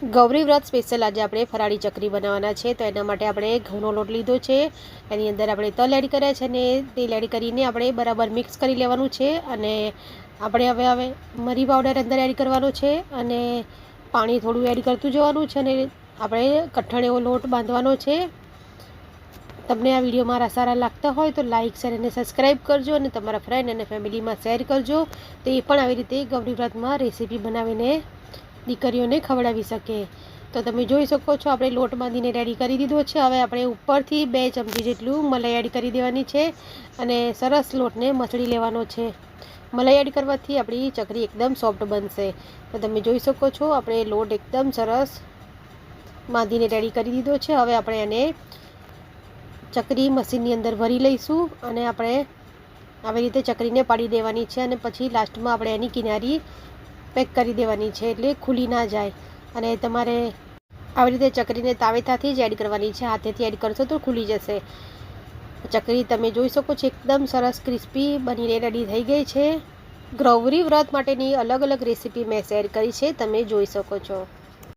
ગૌરી વ્રત સ્પેશિયલ આજે આપણે ફરાળી ચકરી બનાવવાના છે. તો એના માટે આપણે ઘઉંનો લોટ લીધો છે, એની અંદર આપણે તલ એડ કર્યા છે અને તેલ એડ કરીને આપણે બરાબર મિક્સ કરી લેવાનું છે. અને આપણે હવે મરી પાવડર અંદર એડ કરવાનો છે અને પાણી થોડું એડ કરતું જવાનું છે અને આપણે કઠણ એવો લોટ બાંધવાનો છે. તમને આ વિડીયો મારા સારા લાગતા હોય તો લાઇક, શેર અને સબસ્ક્રાઈબ કરજો અને તમારા ફ્રેન્ડ અને ફેમિલીમાં શેર કરજો, તો એ પણ આવી રીતે ગૌરી વ્રતમાં રેસીપી બનાવીને દીકરીઓને ખવડાવી શકે. તો તમે જોઈ શકો છો આપણે લોટ બાંધીને રેડી કરી દીધો છે. હવે આપણે ઉપરથી 2 ચમચી જેટલું મલાઈ એડ કરી દેવાની છે અને સરસ લોટને મસળી લેવાનો છે. મલાઈ એડ કરવાથી આપણી ચકરી એકદમ સોફ્ટ બનશે. તો તમે જોઈ શકો છો આપણે લોટ એકદમ સરસ બાંધીને રેડી કરી દીધો છે. હવે આપણે એને ચકરી મશીનની અંદર ભરી લઈશું અને આપણે આવી રીતે ચકરીને પાડી દેવાની છે અને પછી લાસ્ટમાં આપણે એની કિનારી પેક કરી દેવાની છે, એટલે ખુલી ના જાય. અને તમારે આવી રીતે ચકરીને તાવેથાથી જ એડ કરવાની છે, હાથેથી એડ કરશો તો ખુલી જશે. ચકરી તમે જોઈ શકો છો એકદમ સરસ ક્રિસ્પી બનીને રેડી થઈ ગઈ છે. ગૌરી વ્રત માટેની અલગ અલગ રેસીપી મેં શેર કરી છે, તમે જોઈ શકો છો.